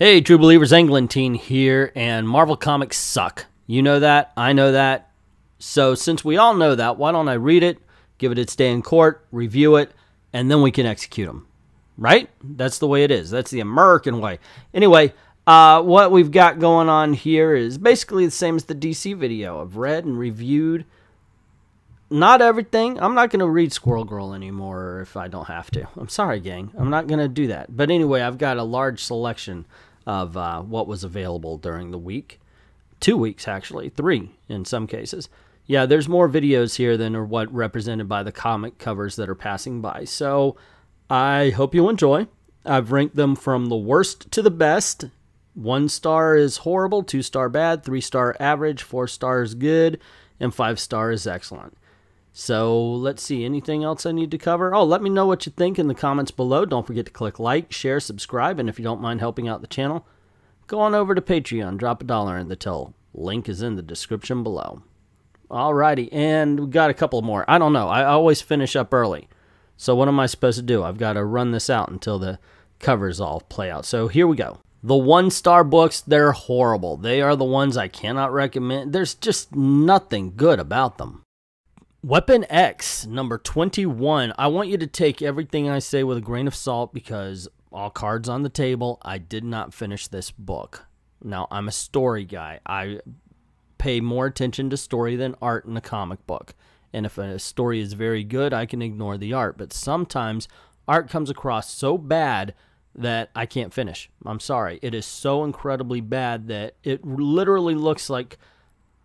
Hey, True Believers, Englentine here, and Marvel Comics suck. You know that, I know that. So since we all know that, why don't I read it, give it its day in court, review it, and then we can execute them. Right? That's the way it is. That's the American way. Anyway, what we've got going on here is basically the same as the DC video. I've read and reviewed not everything. I'm not going to read Squirrel Girl anymore if I don't have to. I'm sorry, gang. I'm not going to do that. But anyway, I've got a large selection of what was available during the week. 2 weeks, actually. 3 in some cases. Yeah, there's more videos here than are what represented by the comic covers that are passing by. So I hope you enjoy. I've ranked them from the worst to the best. 1 star is horrible, 2 star bad, 3 star average, 4 stars good, and 5 star is excellent. So let's see, anything else I need to cover? Oh, let me know what you think in the comments below. Don't forget to click like, share, subscribe, and if you don't mind helping out the channel, go on over to Patreon, drop $1 in the till. Link is in the description below. Alrighty, and we got a couple more. I don't know, I always finish up early. So what am I supposed to do? I've got to run this out until the covers all play out. So here we go. The 1 star books, they're horrible. They are the ones I cannot recommend. There's just nothing good about them. Weapon X, number 21. I want you to take everything I say with a grain of salt because all cards on the table, I did not finish this book. Now, I'm a story guy. I pay more attention to story than art in a comic book. And if a story is very good, I can ignore the art. But sometimes art comes across so bad that I can't finish. I'm sorry. It is so incredibly bad that it literally looks like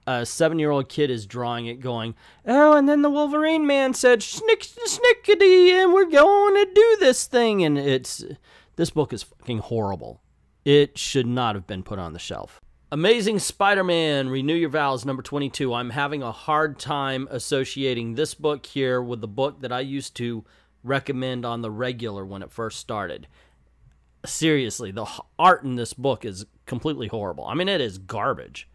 a 7-year-old kid is drawing it going, oh, and then the Wolverine man said, snickety, and we're going to do this thing. And this book is fucking horrible. It should not have been put on the shelf. Amazing Spider-Man, Renew Your Vows, number 22. I'm having a hard time associating this book here with the book that I used to recommend on the regular when it first started. Seriously, the art in this book is completely horrible. I mean, it is garbage.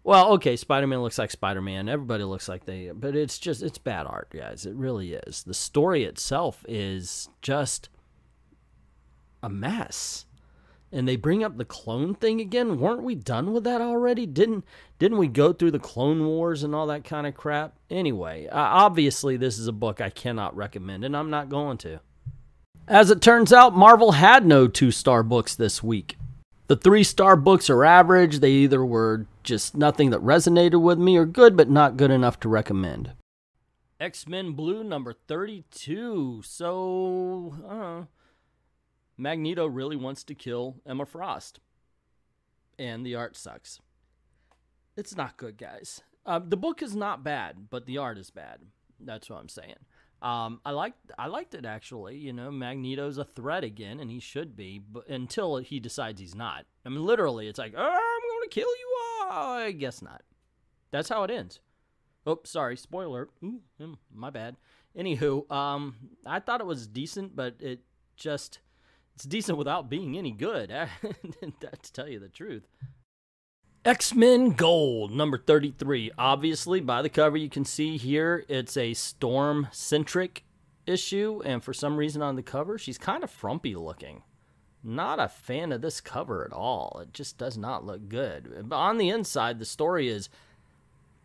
Well, okay, Spider-Man looks like Spider-Man. Everybody looks like but it's bad art, guys. It really is. The story itself is just a mess. And they bring up the clone thing again. Weren't we done with that already? Didn't we go through the Clone Wars and all that kind of crap? Anyway, obviously this is a book I cannot recommend, and I'm not going to. As it turns out, Marvel had no 2-star books this week. The 3-star books are average. They either were just nothing that resonated with me or good, but not good enough to recommend. X-Men Blue, number 32. So, Magneto really wants to kill Emma Frost. And the art sucks. It's not good, guys. The book is not bad, but the art is bad. That's what I'm saying. I liked it, actually. You know, Magneto's a threat again, and he should be, but until he decides he's not. I mean, literally, it's like, oh, I'm going to kill you all. I guess not. That's how it ends. Oh, sorry, spoiler. Ooh, my bad. Anywho, I thought it was decent, but it's decent without being any good, to tell you the truth. X-Men Gold, number 33. Obviously, by the cover you can see here, it's a Storm-centric issue, and for some reason on the cover, she's kind of frumpy looking. Not a fan of this cover at all. It just does not look good. But on the inside, the story is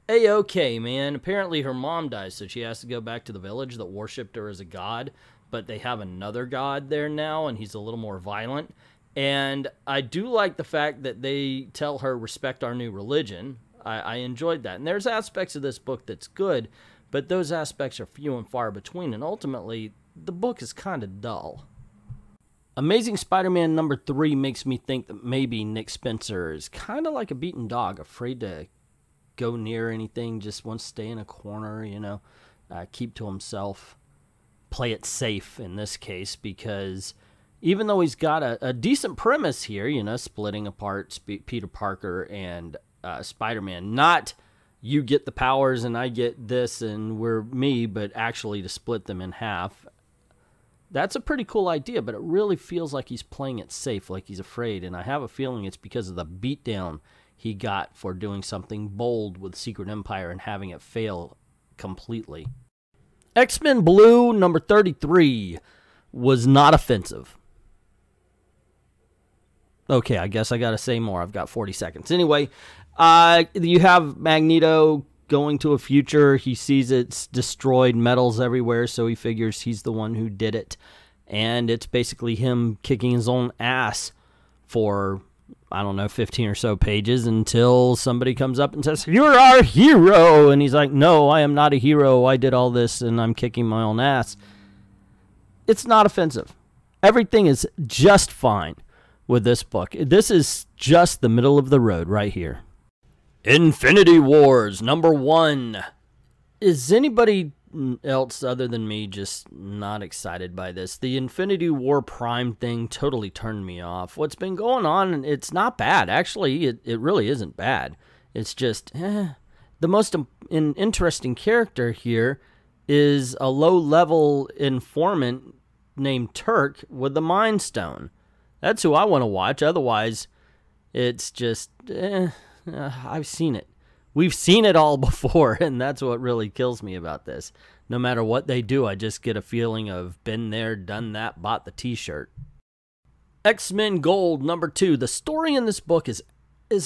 A-okay, man. Apparently her mom dies, so she has to go back to the village that worshipped her as a god, but they have another god there now, and he's a little more violent. And I do like the fact that they tell her, respect our new religion. I enjoyed that. And there's aspects of this book that's good, but those aspects are few and far between. And ultimately, the book is kind of dull. Amazing Spider-Man number 3 makes me think that maybe Nick Spencer is kind of like a beaten dog, afraid to go near anything, just wants to stay in a corner, you know, keep to himself, play it safe in this case, because even though he's got a decent premise here, you know, splitting apart Peter Parker and Spider-Man, not you get the powers and I get this and we're me, but actually to split them in half. That's a pretty cool idea, but it really feels like he's playing it safe, like he's afraid, and I have a feeling it's because of the beatdown he got for doing something bold with Secret Empire and having it fail completely. X-Men Blue, number 33, was not offensive. Okay, I guess I got to say more. I've got 40 seconds. Anyway, you have Magneto going to a future. He sees it's destroyed, metals everywhere, so he figures he's the one who did it. And it's basically him kicking his own ass for, I don't know, 15 or so pages until somebody comes up and says, "You're our hero!" And he's like, "No, I am not a hero. I did all this and I'm kicking my own ass." It's not offensive. Everything is just fine with this book. This is just the middle of the road right here. Infinity Wars #1. Is anybody else other than me just not excited by this? The Infinity War Prime thing totally turned me off. What's been going on, it's not bad. Actually, it really isn't bad. It's just, the most interesting character here is a low-level informant named Turk with the Mind Stone. That's who I want to watch. Otherwise, it's just, I've seen it. We've seen it all before, and that's what really kills me about this. No matter what they do, I just get a feeling of been there, done that, bought the t-shirt. X-Men Gold #2. The story in this book is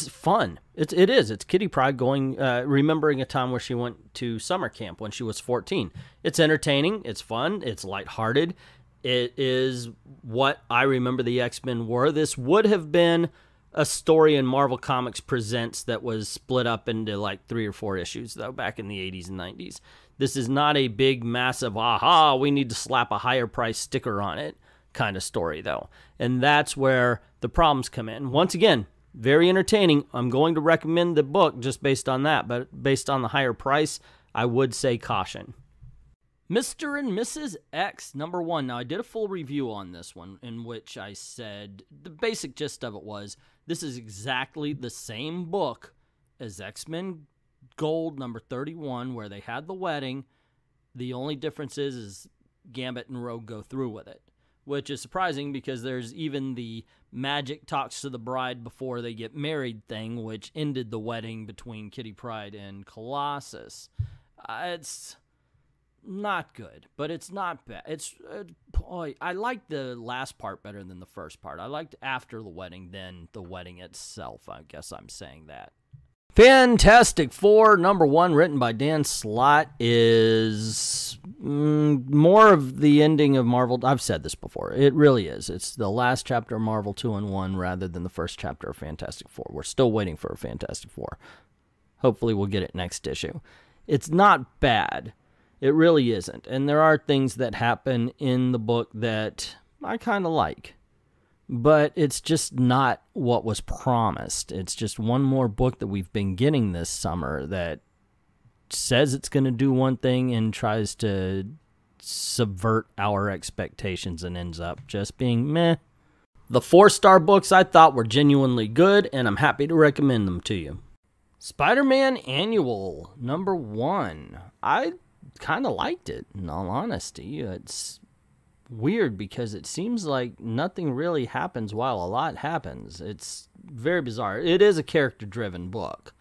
fun. It is. It's Kitty Pryde going, remembering a time where she went to summer camp when she was 14. It's entertaining. It's fun. It's lighthearted. It is what I remember the X-Men were. This would have been a story in Marvel Comics Presents that was split up into like 3 or 4 issues, though, back in the 80s and 90s. This is not a big, massive, aha, we need to slap a higher price sticker on it kind of story, though. And that's where the problems come in. Once again, very entertaining. I'm going to recommend the book just based on that, but based on the higher price, I would say caution. Mr. and Mrs. X #1. Now, I did a full review on this one in which I said the basic gist of it was this is exactly the same book as X-Men Gold #31, where they had the wedding. The only difference is Gambit and Rogue go through with it, which is surprising because there's even the magic talks to the bride before they get married thing, which ended the wedding between Kitty Pryde and Colossus. It's not good, but it's not bad. I like the last part better than the first part. I liked after the wedding than the wedding itself. I guess I'm saying that. Fantastic Four #1, written by Dan Slott, is more of the ending of Marvel. I've said this before. It really is. It's the last chapter of Marvel 2-in-1 rather than the first chapter of Fantastic Four. We're still waiting for a Fantastic Four. Hopefully we'll get it next issue. It's not bad. It really isn't. And there are things that happen in the book that I kind of like. But it's just not what was promised. It's just one more book that we've been getting this summer that says it's going to do one thing and tries to subvert our expectations and ends up just being meh. The 4-star books I thought were genuinely good, and I'm happy to recommend them to you. Spider-Man Annual #1. I kind of liked it, in all honesty. It's weird because it seems like nothing really happens while a lot happens. It's very bizarre. It is a character-driven book.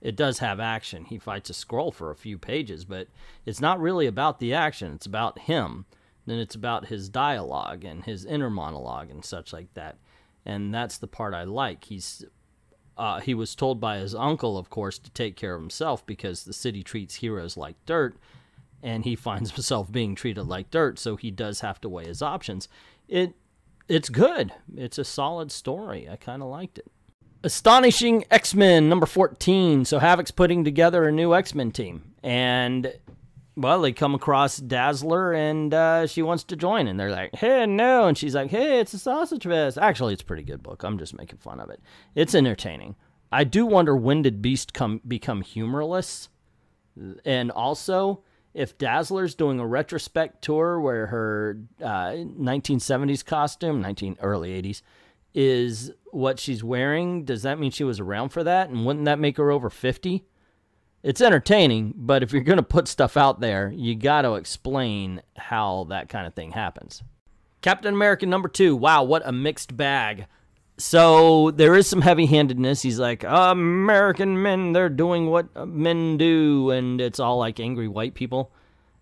It does have action. He fights a Skrull for a few pages, but it's not really about the action. It's about him. Then it's about his dialogue and his inner monologue and such like that. And that's the part I like. He was told by his uncle, of course, to take care of himself because the city treats heroes like dirt, and he finds himself being treated like dirt, so he does have to weigh his options. It's good. It's a solid story. I kind of liked it. Astonishing X-Men #14. So Havoc's putting together a new X-Men team, and well, they come across Dazzler, and she wants to join, and they're like, "Hey, no," and she's like, "Hey, it's a sausage fest." Actually, it's a pretty good book. I'm just making fun of it. It's entertaining. I do wonder, when did Beast become humorless? And also, if Dazzler's doing a retrospect tour where her 1970s costume, early 80s, is what she's wearing, does that mean she was around for that? And wouldn't that make her over 50? It's entertaining, but if you're going to put stuff out there, you got to explain how that kind of thing happens. Captain America #2. Wow, what a mixed bag. So there is some heavy-handedness. He's like, American men, they're doing what men do, and it's all like angry white people.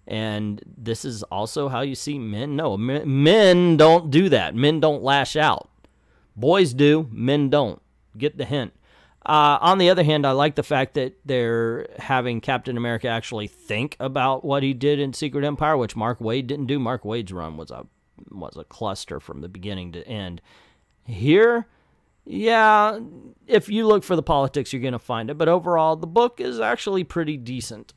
And this is also how you see men. No, men don't do that. Men don't lash out. Boys do, men don't. Get the hint. On the other hand, I like the fact that they're having Captain America actually think about what he did in Secret Empire, which Mark Waid didn't do. Mark Waid's run was a cluster from the beginning to end. Here, yeah, if you look for the politics, you're going to find it. But overall, the book is actually pretty decent.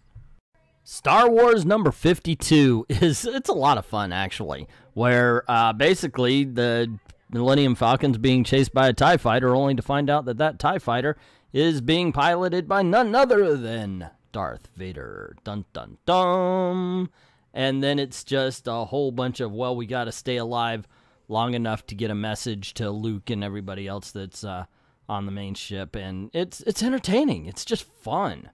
Star Wars number 52 it's a lot of fun, actually, where basically the Millennium Falcon's being chased by a TIE fighter, only to find out that TIE fighter is being piloted by none other than Darth Vader. Dun, dun, dun. And then it's just a whole bunch of, well, we got to stay alive long enough to get a message to Luke and everybody else that's on the main ship. And it's entertaining. It's just fun.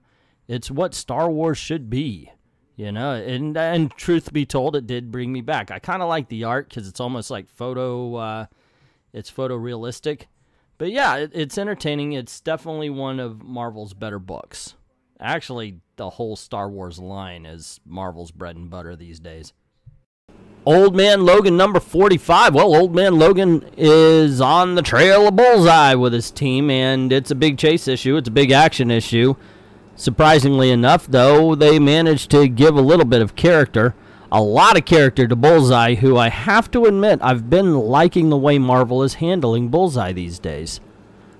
It's what Star Wars should be. You know, and truth be told, it did bring me back. I kind of like the art because it's almost like it's photorealistic. But yeah, it's entertaining. It's definitely one of Marvel's better books. Actually, the whole Star Wars line is Marvel's bread and butter these days. Old Man Logan number 45. Well, Old Man Logan is on the trail of Bullseye with his team, and it's a big chase issue. It's a big action issue. Surprisingly enough, though, they managed to give a little bit of character, a lot of character to Bullseye, who I have to admit I've been liking the way Marvel is handling Bullseye these days.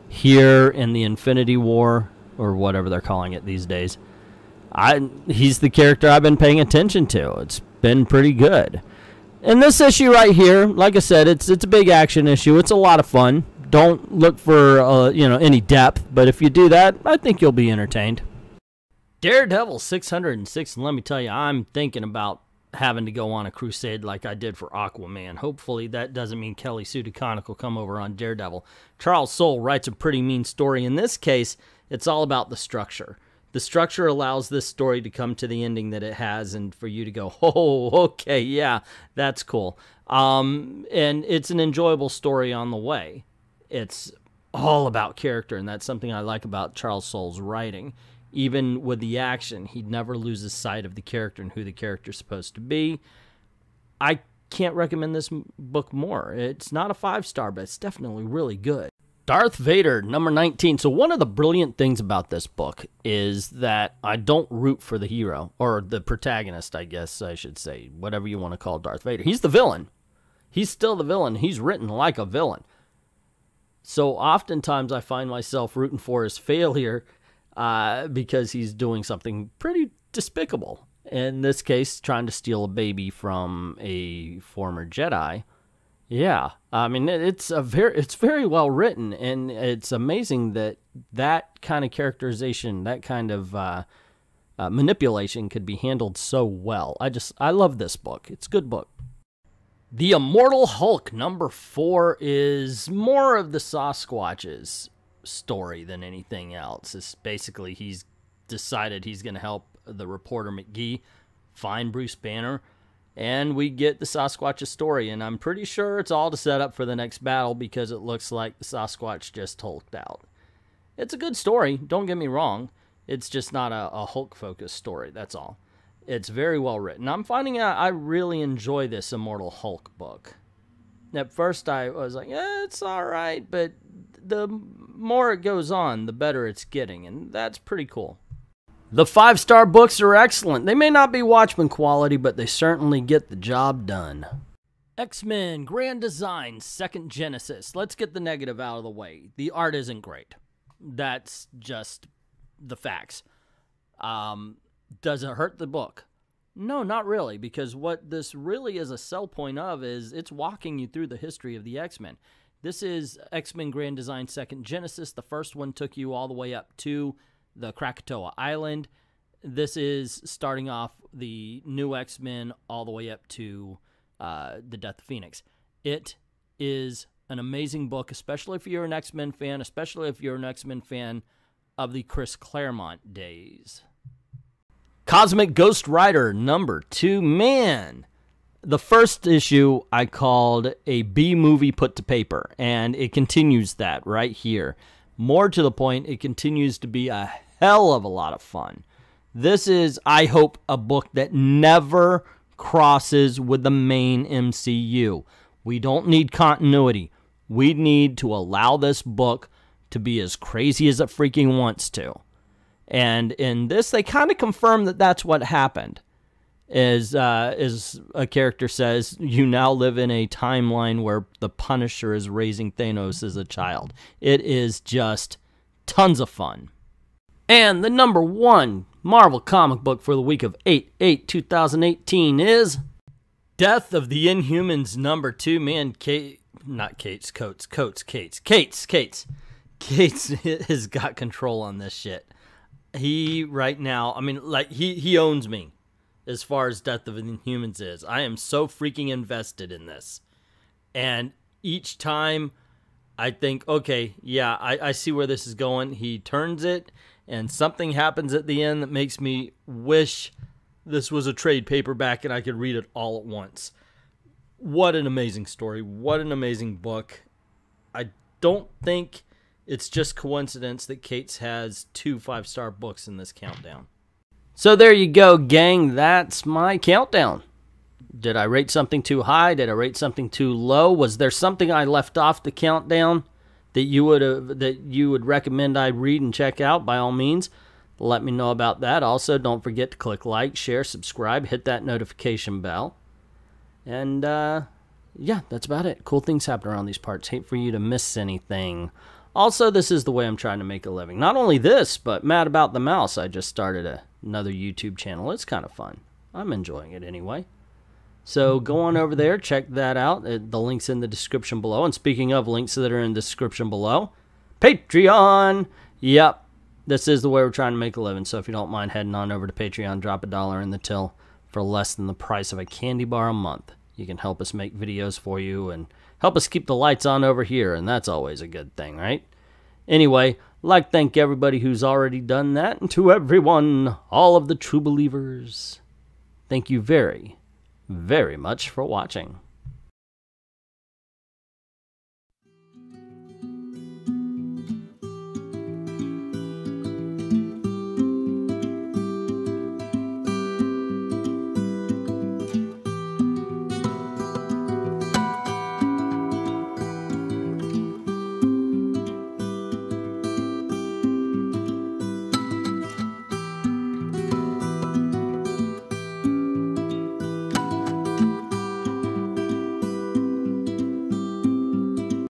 Here in the Infinity War, or whatever they're calling it these days, he's the character I've been paying attention to. It's been pretty good. And this issue right here, like I said, it's a big action issue. It's a lot of fun. Don't look for any depth, but if you do that, I think you'll be entertained. Daredevil 606, and let me tell you, I'm thinking about having to go on a crusade like I did for Aquaman. Hopefully that doesn't mean Kelly Sue DeConnick will come over on Daredevil. Charles Soule writes a pretty mean story. In this case, it's all about the structure. The structure allows this story to come to the ending that it has and for you to go, oh, okay, yeah, that's cool. And it's an enjoyable story on the way. It's all about character, and that's something I like about Charles Soule's writing. Even with the action, he never loses sight of the character and who the character's supposed to be. I can't recommend this book more. It's not a 5-star, but it's definitely really good. Darth Vader, number 19. So one of the brilliant things about this book is that I don't root for the hero, or the protagonist, I guess I should say, whatever you want to call Darth Vader. He's the villain. He's still the villain. He's written like a villain. So oftentimes I find myself rooting for his failure because he's doing something pretty despicable. In this case, trying to steal a baby from a former Jedi. Yeah, I mean, it's very well written, and it's amazing that kind of characterization, that kind of manipulation could be handled so well. I love this book. It's a good book. The Immortal Hulk, number 4, is more of the Sasquatch's story than anything else. It's basically he's decided he's going to help the reporter McGee find Bruce Banner, and we get the Sasquatch's story, and I'm pretty sure it's all to set up for the next battle because it looks like the Sasquatch just hulked out. It's a good story, don't get me wrong. It's just not a Hulk-focused story, that's all. It's very well written. I'm finding out I really enjoy this Immortal Hulk book. At first I was like, yeah, it's alright, but the more it goes on, the better it's getting, and that's pretty cool. The 5-star books are excellent. They may not be Watchmen quality, but they certainly get the job done. X-Men Grand Design, Second Genesis. Let's get the negative out of the way. The art isn't great. That's just the facts. Does it hurt the book? No, not really, because what this really is a sell point of is it's walking you through the history of the X-Men. This is X-Men Grand Design Second Genesis. The first one took you all the way up to the Krakatoa Island. This is starting off the new X-Men all the way up to the Death of Phoenix. It is an amazing book, especially if you're an X-Men fan, especially if you're an X-Men fan of the Chris Claremont days. Cosmic Ghost Rider number 2. Man, the first issue I called a B movie put to paper, and it continues that right here. More to the point, it continues to be a hell of a lot of fun. This is, I hope, a book that never crosses with the main MCU. We don't need continuity. We need to allow this book to be as crazy as it freaking wants to. And in this, they kind of confirm that that's what happened. As a character says, you now live in a timeline where the Punisher is raising Thanos as a child. It is just tons of fun. And the number 1 Marvel comic book for the week of 8/8/2018 is Death of the Inhumans number 2. Man, Kates has got control on this shit. He, right now, I mean, like, he owns me as far as Death of the Inhumans is. I am so freaking invested in this. And each time I think, okay, yeah, I see where this is going. He turns it, and something happens at the end that makes me wish this was a trade paperback and I could read it all at once. What an amazing story. What an amazing book. I don't think it's just coincidence that Kate's has 2 5-star books in this countdown. So there you go, gang. That's my countdown. Did I rate something too high? Did I rate something too low? Was there something I left off the countdown that you would recommend I read and check out? By all means, let me know about that. Also, don't forget to click like, share, subscribe, hit that notification bell. And yeah, that's about it. Cool things happen around these parts. Hate for you to miss anything. Also, this is the way I'm trying to make a living. Not only this, but Mad About the Mouse. I just started another YouTube channel. It's kind of fun. I'm enjoying it anyway. So go on over there, check that out. The link's in the description below. And speaking of links that are in the description below, Patreon. Yep, this is the way we're trying to make a living. So if you don't mind heading on over to Patreon, drop $1 in the till for less than the price of a candy bar a month. You can help us make videos for you and help us keep the lights on over here, and that's always a good thing, right? Anyway, I'd like to thank everybody who's already done that, and to everyone, all of the true believers, thank you very, very much for watching.